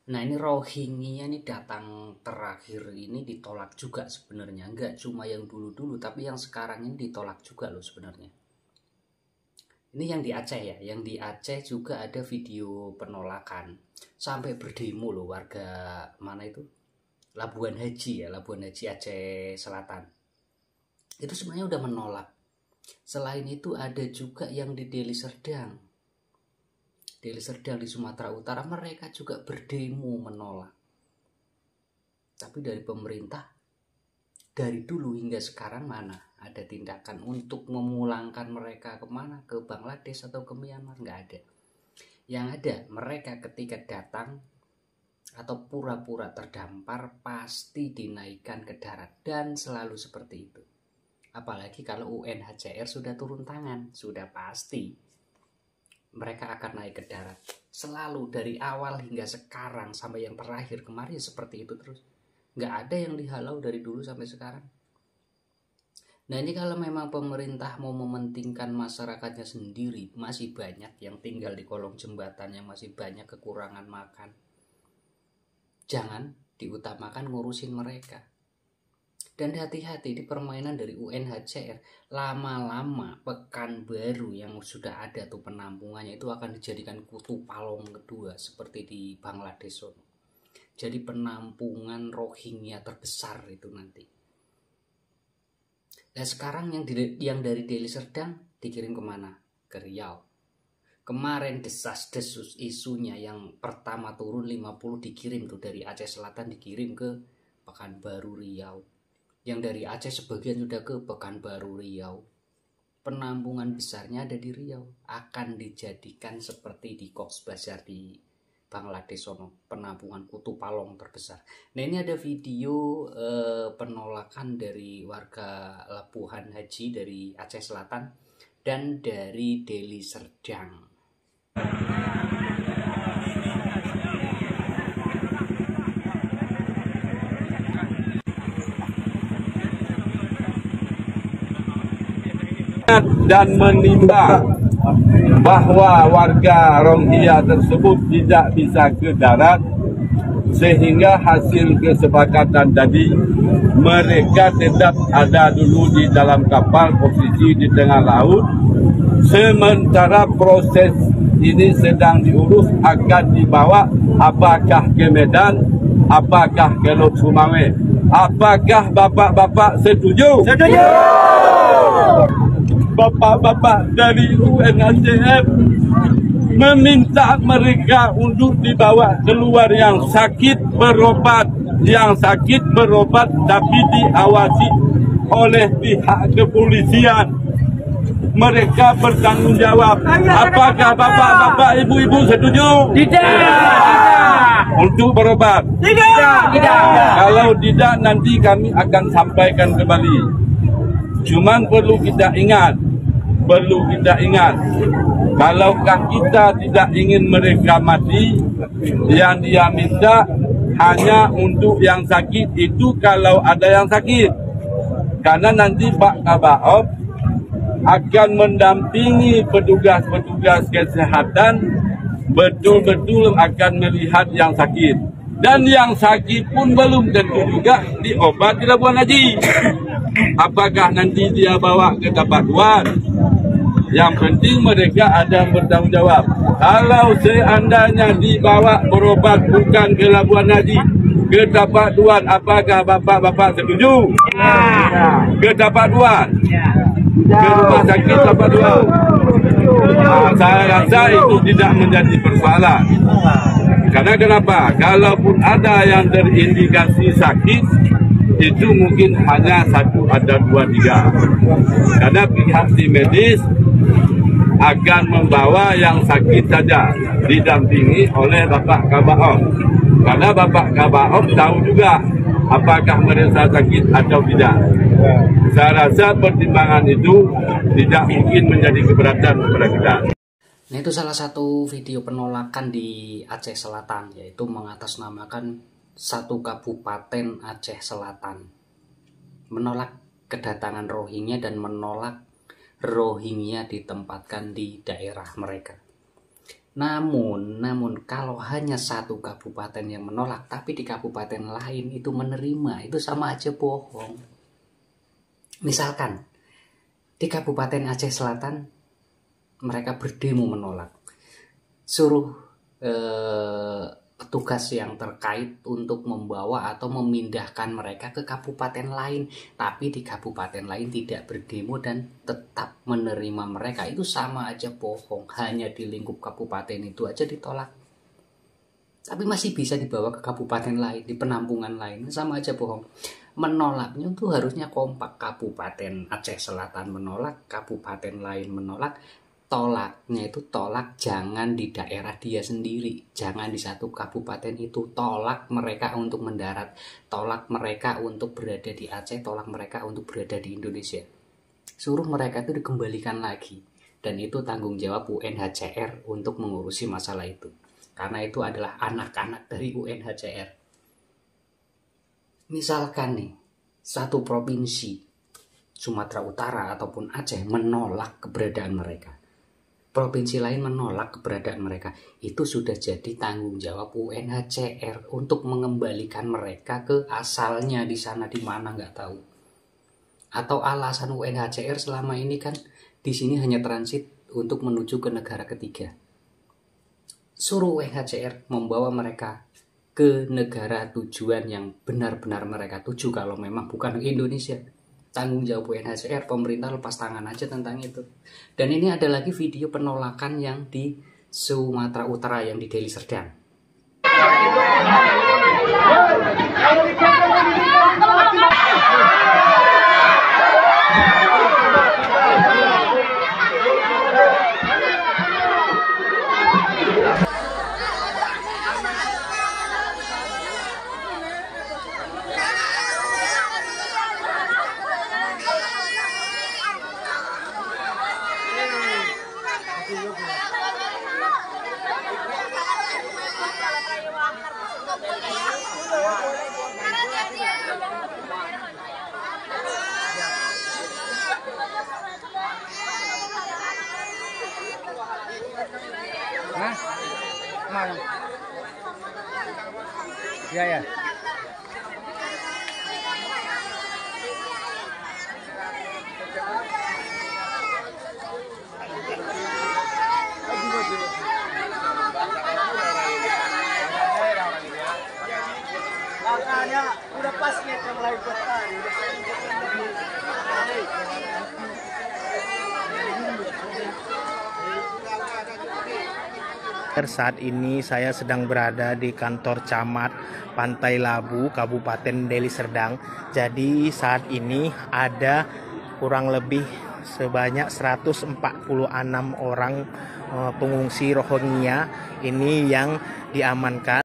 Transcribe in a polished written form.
Nah ini Rohingya ini datang terakhir ini ditolak juga sebenarnya. Enggak cuma yang dulu-dulu, tapi yang sekarang ini ditolak juga loh sebenarnya. Ini yang di Aceh ya, yang di Aceh juga ada video penolakan. Sampai berdemo loh warga mana itu? Labuan Haji ya, Labuan Haji Aceh Selatan. Itu sebenarnya udah menolak. Selain itu ada juga yang di Deli Serdang. Deli Serdang di Sumatera Utara mereka juga berdemo menolak. Tapi dari pemerintah dari dulu hingga sekarang mana ada tindakan untuk memulangkan mereka kemana? Ke Bangladesh atau ke Myanmar? Nggak ada. Yang ada mereka ketika datang atau pura-pura terdampar pasti dinaikkan ke darat dan selalu seperti itu. Apalagi kalau UNHCR sudah turun tangan, sudah pasti mereka akan naik ke darat. Selalu dari awal hingga sekarang sampai yang terakhir kemarin seperti itu terus. Nggak ada yang dihalau dari dulu sampai sekarang. Nah ini kalau memang pemerintah mau mementingkan masyarakatnya sendiri, masih banyak yang tinggal di kolong jembatan, yang masih banyak kekurangan makan. Jangan diutamakan ngurusin mereka. Dan hati-hati di permainan dari UNHCR, lama-lama Pekanbaru yang sudah ada tuh penampungannya itu akan dijadikan kutu palong kedua seperti di Bangladesh. Jadi penampungan Rohingya terbesar itu nanti. Dan sekarang yang dari Deli Serdang dikirim kemana? Ke Riau. Kemarin desas-desus isunya yang pertama turun 50 dikirim tuh dari Aceh Selatan dikirim ke Pekanbaru Riau. Yang dari Aceh sebagian sudah ke Pekanbaru Riau. Penampungan besarnya ada di Riau. Akan dijadikan seperti di Cox's Bazar di Bangladesh sono, penampungan kutu palong terbesar. Nah ini ada video penolakan dari warga Labuhan Haji dari Aceh Selatan dan dari Deli Serdang. Dan menimba bahwa warga Rohingya tersebut tidak bisa ke darat, sehingga hasil kesepakatan tadi mereka tetap ada dulu di dalam kapal, posisi di tengah laut. Sementara proses ini sedang diurus, akan dibawa apakah ke Medan, apakah ke Lok Sumawe. Apakah bapak-bapak setuju? Setuju! Bapak-bapak dari UNHCR meminta mereka untuk dibawa keluar, yang sakit berobat, tapi diawasi oleh pihak kepolisian. Mereka bertanggung jawab. Apakah bapak-bapak, ibu-ibu setuju? Tidak. Untuk berobat? Tidak. Kalau tidak, nanti kami akan sampaikan kembali. Cuman perlu kita ingat, kalaulah kita tidak ingin mereka mati, yang dia minta hanya untuk yang sakit itu kalau ada yang sakit. Karena nanti Pak Kabaop akan mendampingi petugas-petugas kesehatan, betul-betul akan melihat yang sakit. Dan yang sakit pun belum tentu juga diobat di Labuan Haji. Apakah nanti dia bawa ke Tapak Duan? Yang penting mereka ada bertanggung jawab. Kalau seandainya dibawa berobat bukan ke Labuan Haji, ke Tapak Duan, apakah bapak-bapak setuju? Ke Tapak Duan? Ke rumah sakit Tapak Duan? Saya rasa itu tidak menjadi persoalan. Karena kenapa? Kalaupun ada yang terindikasi sakit, itu mungkin hanya 1, ada 2, 3. Karena pihak tim medis akan membawa yang sakit saja, didampingi oleh Bapak Kabaop. Karena Bapak Kabaop tahu juga apakah mereka sakit atau tidak. Saya rasa pertimbangan itu tidak mungkin menjadi keberatan kepada kita. Nah itu salah satu video penolakan di Aceh Selatan, yaitu mengatasnamakan satu kabupaten Aceh Selatan menolak kedatangan Rohingya dan menolak Rohingya ditempatkan di daerah mereka. Namun kalau hanya satu kabupaten yang menolak, tapi di kabupaten lain itu menerima, itu sama aja bohong. Misalkan di Kabupaten Aceh Selatan mereka berdemo menolak, suruh petugas yang terkait untuk membawa atau memindahkan mereka ke kabupaten lain, tapi di kabupaten lain tidak berdemo dan tetap menerima mereka, itu sama aja bohong. Hanya di lingkup kabupaten itu aja ditolak, tapi masih bisa dibawa ke kabupaten lain, di penampungan lain, sama aja bohong. Menolaknya itu harusnya kompak, Kabupaten Aceh Selatan menolak, kabupaten lain menolak. Tolaknya itu tolak jangan di daerah dia sendiri, jangan di satu kabupaten itu. Tolak mereka untuk mendarat, tolak mereka untuk berada di Aceh, tolak mereka untuk berada di Indonesia. Suruh mereka itu dikembalikan lagi, dan itu tanggung jawab UNHCR untuk mengurusi masalah itu, karena itu adalah anak-anak dari UNHCR. Misalkan nih, satu provinsi Sumatera Utara ataupun Aceh menolak keberadaan mereka, provinsi lain menolak keberadaan mereka, itu sudah jadi tanggung jawab UNHCR untuk mengembalikan mereka ke asalnya, di sana di mana nggak tahu. Atau alasan UNHCR selama ini kan di sini hanya transit untuk menuju ke negara ketiga. Suruh UNHCR membawa mereka ke negara tujuan yang benar-benar mereka tuju, kalau memang bukan Indonesia. Tanggung jawab UNHCR, pemerintah lepas tangan aja tentang itu. Dan ini ada lagi video penolakan yang di Sumatera Utara, yang di Deli Serdang. Mana? Ya. Makanya udah pas kita mulai bertani. Saat ini saya sedang berada di kantor camat Pantai Labu, Kabupaten Deli Serdang. Jadi saat ini ada kurang lebih sebanyak 146 orang pengungsi Rohingya ini yang diamankan.